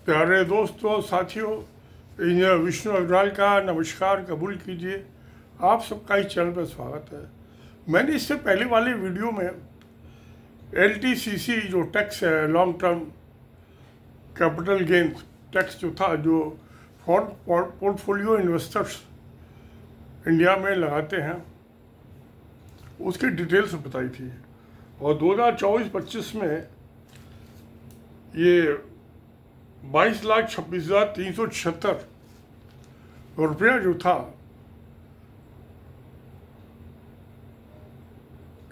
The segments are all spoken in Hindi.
प्यारे दोस्तों साथियों, इंजीनियर विष्णु अग्रवाल का नमस्कार कबूल कीजिए। आप सबका इस चैनल पर स्वागत है। मैंने इससे पहले वाले वीडियो में LTCC जो टैक्स है, long term capital gain tax जो था, जो पोर्टफोलियो इन्वेस्टर्स इंडिया में लगाते हैं, उसकी डिटेल्स बताई थी। और 2024-25 में ये 22,26,376 रुपया जो था,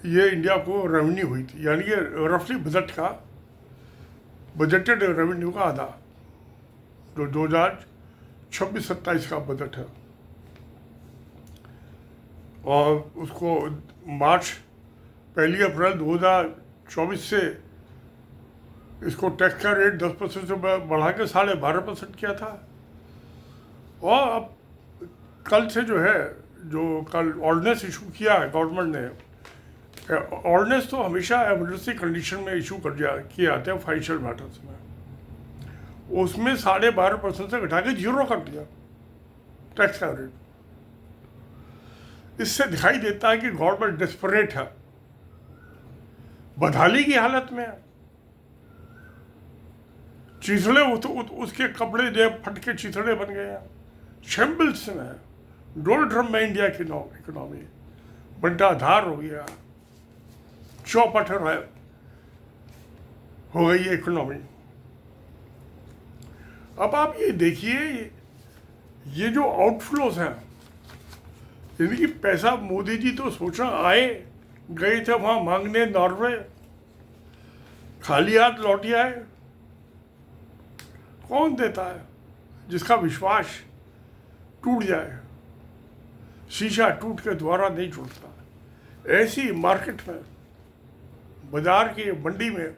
ये इंडिया को रेवेन्यू हुई थी। यानी कि रफली बजटेड रेवेन्यू का आधा, जो 2026-27 का बजट है। और उसको मार्च 1 अप्रैल 2024 से इसको टैक्स का रेट 10% से बढ़ा के 12.5% किया था। और अब कल से जो है, जो कल ऑर्डिनेंस इशू किया है गवर्नमेंट ने, ऑर्डिनेंस तो हमेशा एमरजेंसी कंडीशन में इशू किए जाते हैं फाइनेंशियल मैटर्स में, उसमें 12.5% से घटा के 0 कर दिया टैक्स का रेट। इससे दिखाई देता है कि गवर्नमेंट डेस्परेट है, बदहाली की हालत में है। चीथड़े उसके कपड़े जो फट के चीथड़े बन गए हैं, शैम्बल्स में है, डोलड्रम में इंडिया की इकोनॉमी बंटाधार हो गया, चौपट हो गई है इकोनॉमी। अब आप ये देखिए, ये जो आउटफ्लोज हैं, यानी कि पैसा मोदी जी तो सोचा आए गए थे वहां मांगने नॉर्वे, खाली हाथ लौट आए। कौन देता है? जिसका विश्वास टूट जाए, शीशा टूट के द्वारा नहीं टूटता। ऐसी मार्केट में, बाजार की मंडी में,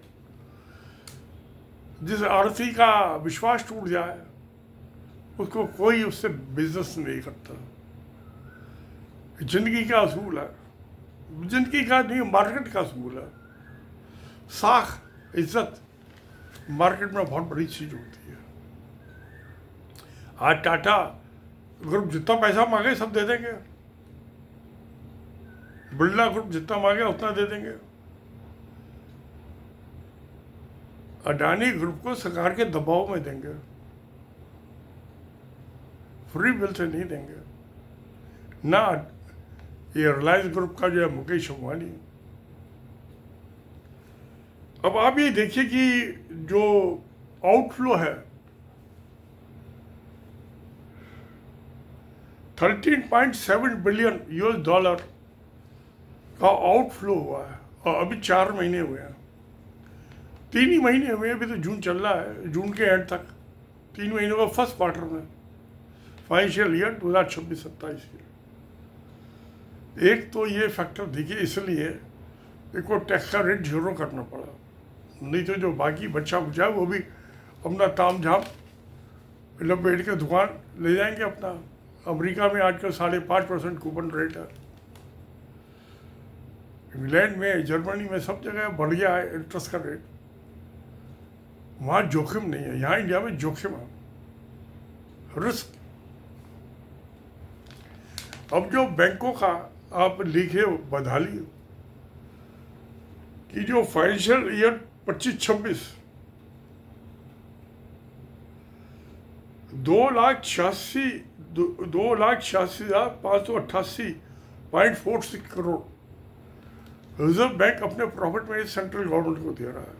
जिस आरती का विश्वास टूट जाए, उसको कोई उससे बिजनेस नहीं करता। जिंदगी का असूल है, जिंदगी का नहीं, मार्केट का असूल है। साख इज्जत मार्केट में बहुत बड़ी चीज होती है। आज टाटा ग्रुप जितना पैसा मांगे सब दे देंगे, बिरला ग्रुप जितना मांगे उतना दे देंगे। अडानी ग्रुप को सरकार के दबाव में देंगे, फ्री बिल से नहीं देंगे ना। ये रिलायंस ग्रुप का जो है मुकेश अंबानी। अब आप ये देखिए कि जो आउटफ्लो है, 13.7 बिलियन US$ का आउटफ्लो हुआ है। और अभी 4 महीने हुए हैं, 3 ही महीने हुए, अभी तो जून चल रहा है, जून के एंड तक 3 महीनों का फर्स्ट क्वार्टर में फाइनेंशियल ईयर 2026-27 के। एक तो ये फैक्टर देखिए, इसलिए इनको टैक्स का रेट 0 करना पड़ा, नहीं तो जो बाकी बच्चा बुचा वो भी अपना ताम झाम लपेट के दुकान ले जाएंगे अपना। अमेरिका में आजकल 5.5% कूपन रेट है, इंग्लैंड में, जर्मनी में, सब जगह बढ़ गया है इंटरेस्ट का रेट। वहाँ जोखिम नहीं है, यहाँ इंडिया में जोखिम है, रिस्क। अब जो बैंकों का आप लिखे बदहाली कि जो financial year 25-26 2,86,588.46 crore reserve bank अपने प्रॉफिट में सेंट्रल गवर्नमेंट को दे रहा है।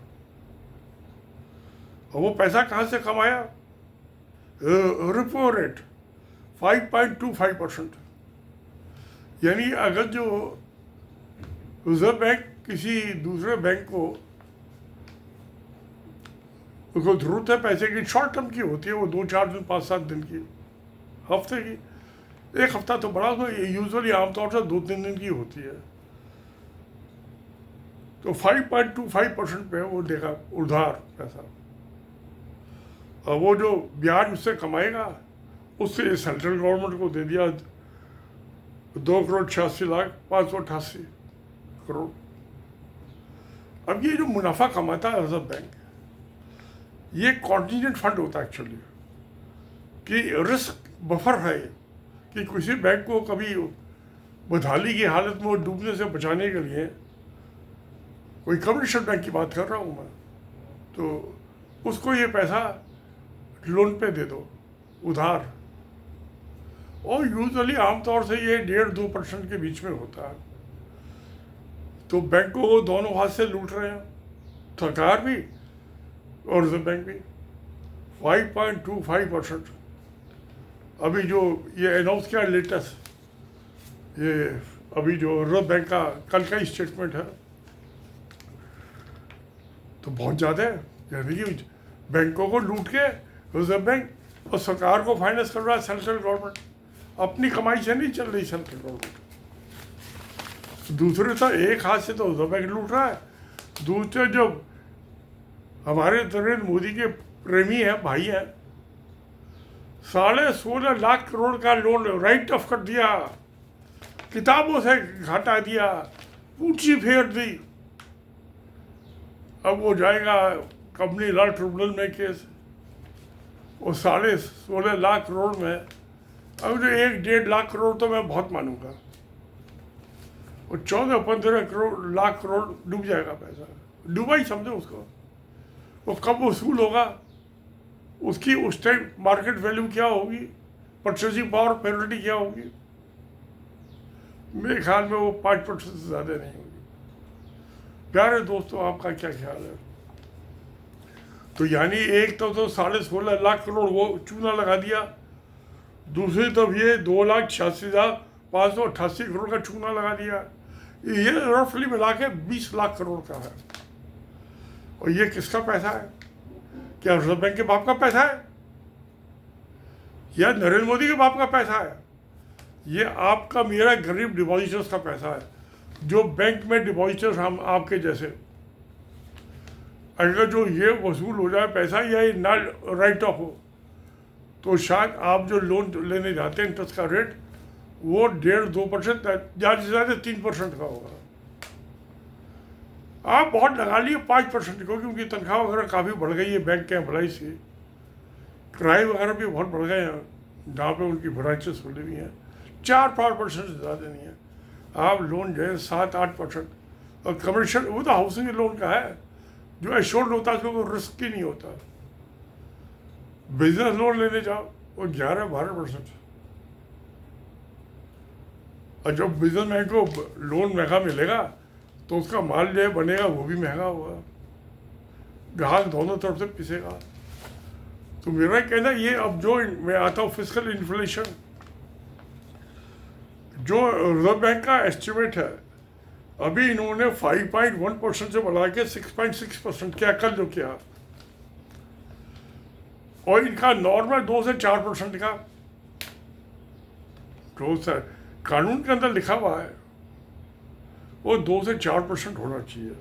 और वो पैसा कहाँ से कमाया? Repo rate 5.25%। यानी अगर जो रिजर्व बैंक किसी दूसरे बैंक को, उसको जरूरत है पैसे की, शॉर्ट टर्म की होती है, वो 2-4 दिन, 5-7 दिन की, हफ्ते की, एक हफ्ता तो बड़ा, तो यूजुअली आमतौर से 2-3 दिन की होती है, तो 5.25% पे वो देगा उधार पैसा। और वो जो ब्याज उससे कमाएगा, उससे सेंट्रल गवर्नमेंट को दे दिया 2,86,588 करोड़। अब ये जो मुनाफा कमाता है रिजर्व बैंक, ये कॉन्टीजेंट फंड होता है एक्चुअली, कि रिस्क बफर है कि किसी बैंक को कभी बदहाली की हालत में वो डूबने से बचाने के लिए, कोई कमर्शियल बैंक की बात कर रहा हूँ मैं, तो उसको ये पैसा लोन पे दे दो उधार, और यूजुअली आमतौर से ये 1.5-2% के बीच में होता है। तो बैंक को वो दोनों हाथ से लूट रहे हैं, सरकार भी और रिजर्व बैंक भी। 5.25% अभी जो ये अनाउंस किया लेटेस्ट, ये अभी जो रिजर्व बैंक का कल का ही स्टेटमेंट है, तो बहुत ज़्यादा है। यानी कि बैंकों को लूट के रिजर्व बैंक और सरकार को फाइनेंस कर रहा है सेंट्रल गवर्नमेंट, अपनी कमाई से नहीं चल रही सेंट्रल गवर्नमेंट। दूसरे तो एक हाथ से तो रिजर्व बैंक लूट रहा है, दूसरे जो हमारे नरेंद्र मोदी के प्रेमी हैं, भाई हैं, 16.5 लाख करोड़ का लोन राइट ऑफ कर दिया, किताबों से घटा दिया, पूंजी फेर दी। अब वो जाएगा कंपनी लॉ ट्रिब्यूनल में केस, वो 16.5 लाख करोड़ में, अब जो 1-1.5 लाख करोड़ तो मैं बहुत मानूंगा, और 14-15 लाख करोड़ डूब जाएगा पैसा, डूबा ही समझो उसको। वो कब वसूल होगा, उसकी उस टाइम मार्केट वैल्यू क्या होगी, परचेजिंग पावर पेरिटी क्या होगी, मेरे ख्याल में वो 5% से ज़्यादा नहीं होगी। प्यारे दोस्तों, आपका क्या ख्याल है? तो यानी एक तो 16.5 लाख करोड़ वो चूना लगा दिया, दूसरी तरफ ये 2,86,588 करोड़ का चूना लगा दिया, ये रफली मिला के 20 लाख करोड़ का है। और ये किसका पैसा है? क्या रिजर्व बैंक के बाप का पैसा है या नरेंद्र मोदी के बाप का पैसा है? ये आपका मेरा गरीब डिपॉजिटर्स का पैसा है, जो बैंक में डिपॉजिटर्स हम आपके जैसे, अगर जो ये वसूल हो जाए पैसा या ये ना राइट ऑफ हो, तो शायद आप जो लोन लेने जाते हैं इंटरेस्ट का रेट वो 1.5-2%, ज़्यादा से ज़्यादा 3% का होगा। आप बहुत लगा लिए 5% को, क्योंकि तनख्वाह वगैरह काफ़ी बढ़ गई है बैंक के एम्प्लॉइज की, किराए वगैरह भी बहुत बढ़ गए हैं जहाँ पे उनकी ब्रांचेस खुली हुई हैं। 4-5% से ज़्यादा नहीं है। आप लोन जो है 7-8%, और कमर्शियल वो तो हाउसिंग लोन का है जो एश्योर्ड होता है, उसमें कोई रिस्क ही नहीं होता। बिजनेस लोन लेने जाओ वो 11-12%, और जब बिजनेसमैन को लोन महंगा मिलेगा तो उसका माल जो बनेगा वो भी महंगा होगा, ग्राहक दोनों तरफ से पिसेगा। तो मेरा कहना ये, अब जो मैं आता हूँ फिस्कल इन्फ्लेशन, जो रिजर्व बैंक का एस्टिमेट है, अभी इन्होंने 5.1% से बढ़ा के 6.6% किया कल जो किया, और इनका नॉर्मल 2 से 4% का, जो सर कानून के अंदर लिखा हुआ है वो 2 से 4% होना चाहिए।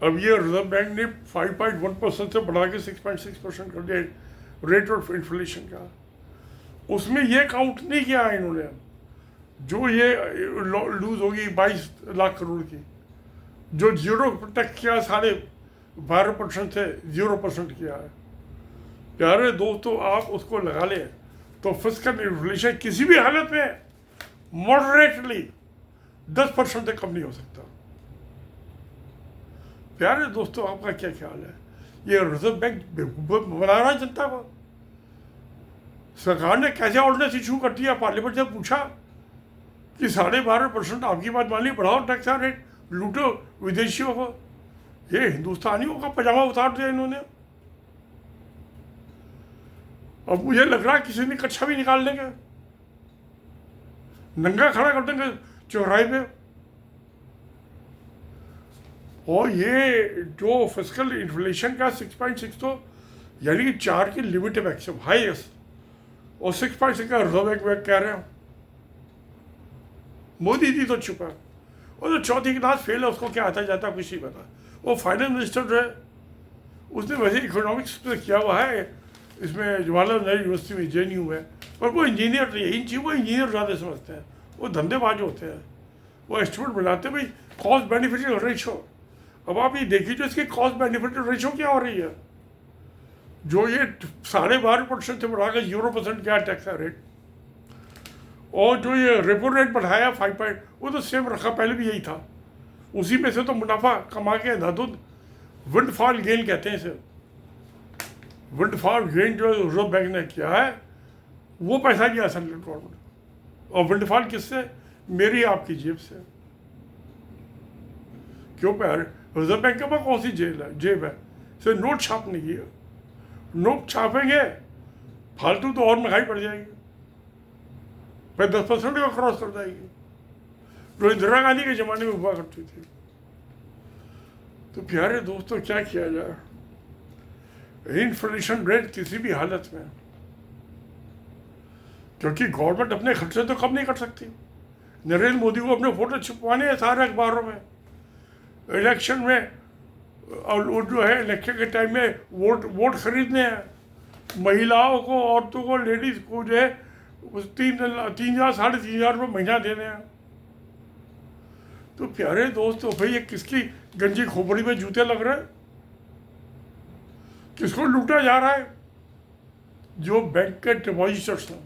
अब ये रिजर्व बैंक ने 5.1% से बढ़ा के 6.6% कर दिया रेट ऑफ इन्फ्लेशन का। उसमें ये काउंट नहीं किया है इन्होंने जो ये लूज होगी 22 लाख करोड़ की, जो 0% किया, 12.5% से 0% किया है। प्यारे दोस्तों, आप उसको लगा लें तो फिस्कल इन्फ्लेशन किसी भी हालत में मॉडरेटली 10% से कम नहीं हो सकता। प्यारे दोस्तों, आपका क्या ख्याल है? ये रिजर्व बैंक बना रहा है जनता को। सरकार ने कैसे ऑर्डिनेंस इशू कर दिया, पार्लियामेंट से पूछा कि 12.5% आपकी बात मान ली, बढ़ाओ टैक्स रेट, लूटो विदेशियों को। ये हिंदुस्तानियों का पजामा उतार दिया इन्होंने। अब मुझे लग रहा है किसी ने कच्छा भी निकाल देंगे, नंगा खड़ा कर देंगे चौराहे पे। और ये जो फिस्कल इन्फ्लेशन का 6.6, तो यानी कि 4 की लिमिट है मैक्सिमम हाईएस्ट, और 6.6 का रिजर्व बैंक कह रहे हो। मोदी जी तो चुका, और जो चौथी क्लास फेल है उसको क्या आता जाता कुछ नहीं पता। वो फाइनेंस मिनिस्टर जो है उसने वैसे इकोनॉमिक्स किया हुआ है इसमें जवाहरलाल नेहरू यूनिवर्सिटी में, JNU में, पर वो इंजीनियर नहीं है। इन चीज़ों को इंजीनियर ज़्यादा समझते हैं, वो धंधेबाज होते हैं। वो एस्टिमेट बनाते हैं भाई कॉस्ट बेनिफिट रेशो। अब आप ये देखिए जो इसकी कॉस्ट बेनिफिट रेशो क्या हो रही है। जो ये 12.5% से बढ़ाकर 0% क्या टैक्स है रेट, और जो ये रेपो रेट बढ़ाया 5 वो तो सेम रखा, पहले भी यही था, उसी में से तो मुनाफा कमा के अंधाधुंध विंडफॉल गेन कहते हैं इसे। विंडफॉल गेन जो रिजर्व बैंक ने किया है वो पैसा दिया सेंट्रल गवर्नमेंट, और विंडफॉल किससे? मेरी आपकी जेब से। क्यों प्यारे? रिजर्व बैंक के पास कौन सी जेब है? सिर्फ नोट छापने की है। नोट छापेंगे फालतू तो और महंगाई बढ़ जाएगी, फिर 10% का क्रॉस कर जाएगी, जो इंदिरा गांधी के ज़माने में हुआ करती थी। तो प्यारे दोस्तों, क्या किया जाए? इन्फ्लेशन रेट किसी भी हालत में, क्योंकि गवर्नमेंट अपने खर्चे तो कम नहीं कर सकती। नरेंद्र मोदी को अपने फोटो छपवाने हैं सारे अखबारों में, इलेक्शन में, और वो जो है इलेक्शन के टाइम में वोट खरीदने हैं, महिलाओं को, औरतों को, लेडीज को जो है 3,000 3,500 रुपये महीना देने हैं। तो प्यारे दोस्तों, भाई ये किसकी गंजी खोपड़ी में जूते लग रहे हैं? किसको लूटा जा रहा है? जो बैंक के डिपॉजिटर्स हैं।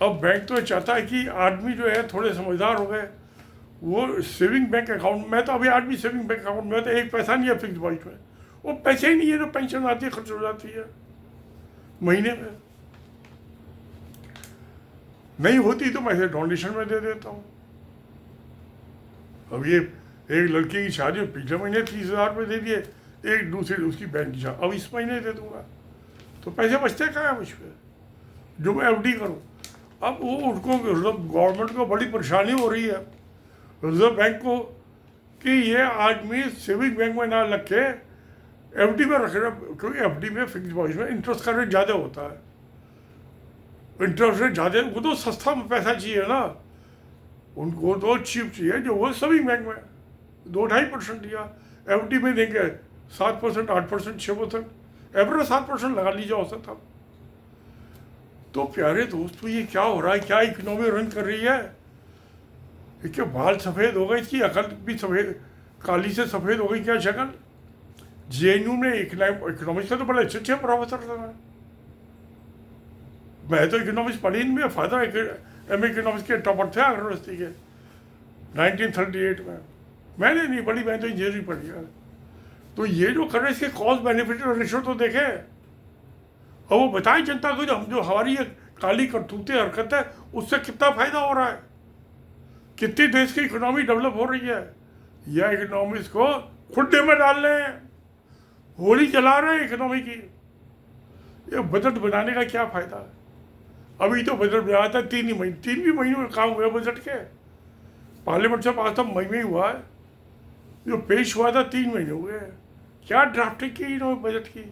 अब बैंक तो चाहता है कि आदमी जो है थोड़े समझदार हो गए, वो सेविंग बैंक अकाउंट में, तो अभी आदमी सेविंग बैंक अकाउंट में तो एक पैसा नहीं है फिक्स डिपॉजिट में, वो पैसे ही नहीं है, तो पेंशन आती है, खर्च हो जाती है महीने में। नहीं होती तो मैं इसे डोनेशन में दे देता हूँ। अब ये एक लड़की की शादी पिछले महीने 30,000 रुपये दे दिए, एक दूसरी उसकी बैंक की शादी अब इस महीने दे दूंगा, तो पैसे बचते कहाँ है मुझ पर, जो मैं FD करूँ। अब वो उनको गवर्नमेंट को बड़ी परेशानी हो रही है, रिजर्व बैंक को, कि ये आदमी सेविंग बैंक में ना लग के FD में रख रहा, क्योंकि FD में फिक्स डिपॉजिट में इंटरेस्ट का रेट ज़्यादा होता है। इंटरेस्ट रेट ज़्यादा, वो तो सस्ता पैसा चाहिए ना, उनको तो चीप चाहिए, जो वो सेविंग बैंक में 2-2.5% दिया, FD में देंगे 7%, 8%, 6%, एवरेज 7% लगा लीजिए औसत। अब तो प्यारे दोस्तों, ये क्या हो रहा है? क्या इकोनॉमी रन कर रही है? इसके बाल सफ़ेद हो गए, इसकी अकल भी सफ़ेद, काली से सफ़ेद हो गई क्या शक्ल? JNU में इकोनॉमिक्स का तो बड़े अच्छे प्रोफेसर थे। मैं तो इकोनॉमिक्स पढ़ी नहीं, मेरा फादर MA इकोनॉमिक्स के टॉपर थे यूनिवर्सिटी के 1938 में। मैंने नहीं पढ़ी, मैं तो इंजीनियरिंग पढ़ी है। तो ये जो कर रहे हैं, इसके कॉस्ट बेनिफिट रेशियो तो देखे, और वो बताएं जनता को, जो हमारी ये काली करतूतें हरकत है उससे कितना फायदा हो रहा है, कितनी देश की इकोनॉमी डेवलप हो रही है। यह इकोनॉमिक्स को खुड्डे में डाल रहे हैं, होली जला रहे हैं इकोनॉमी की। ये बजट बनाने का क्या फायदा है? अभी तो बजट बनाया था 3 भी महीनों में काम हुआ बजट के, पार्लियामेंट से पास तो मई में ही हुआ है, जो पेश हुआ था 3 महीने हुए हैं। क्या ड्राफ्टिंग की इन्होंने बजट की?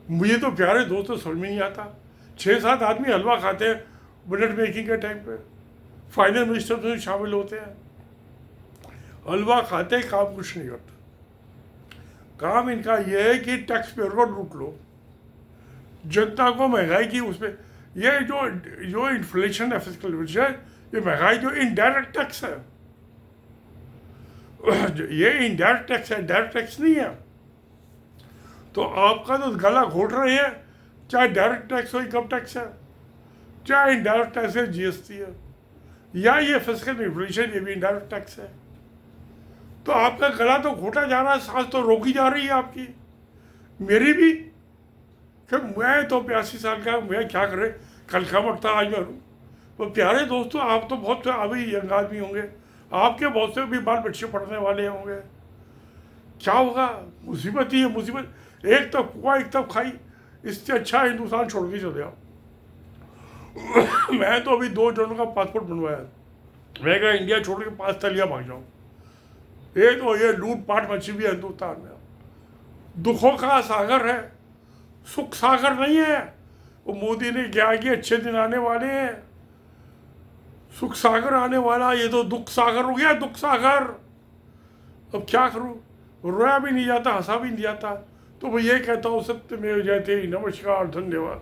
मुझे तो प्यारे दोस्तों समझ में नहीं आता। 6-7 आदमी हलवा खाते हैं बजट मेकिंग के टाइम पे, फाइनेंस मिनिस्टर तो शामिल होते हैं, हलवा खाते, काम कुछ नहीं करता। काम इनका यह है कि टैक्स पेयर को लूट लो, जनता को महंगाई की उस पर। ये जो इन्फ्लेशन है, फिस्कल है, ये महंगाई जो इनडायरेक्ट टैक्स है, ये इनडायरेक्ट टैक्स है, डायरेक्ट टैक्स नहीं है। तो आपका तो गला घोट रहे हैं, चाहे डायरेक्ट टैक्स हो, इनकम टैक्स है, चाहे इनडायरेक्ट टैक्स है, GST है, या ये फिस्कल इन्फ्लेशन, ये भी इनडायरेक्ट टैक्स है। तो आपका गला तो घोटा जा रहा है, सांस तो रोकी जा रही है आपकी, मेरी भी। फिर मैं तो 82 साल का, मैं क्या करे, कल का मरता आज मैं। तो प्यारे दोस्तों, आप तो बहुत से अभी यंग आदमी होंगे, आपके बहुत से भी बाल बच्चे पढ़ने वाले होंगे। क्या होगा? मुसीबत ही है, मुसीबत। एक तब कुआ, एक तब खाई, इससे अच्छा हिंदुस्तान छोड़ के चले आओ। मैं तो अभी 2 जनों का पासपोर्ट बनवाया, मैं क्या इंडिया छोड़ के 5 तलिया भाग जाऊँ। एक तो ये लूट पाट मची हुई है हिंदुस्तान में, दुखों का सागर है, सुख सागर नहीं है। वो मोदी ने क्या कि अच्छे दिन आने वाले हैं, सुख सागर आने वाला, ये तो दुख सागर हो गया, दुख सागर। अब क्या करूं, रोया भी नहीं जाता, हंसा भी नहीं जाता। तो मैं ये कहता हूँ, सत्य में जयते। नमस्कार, धन्यवाद।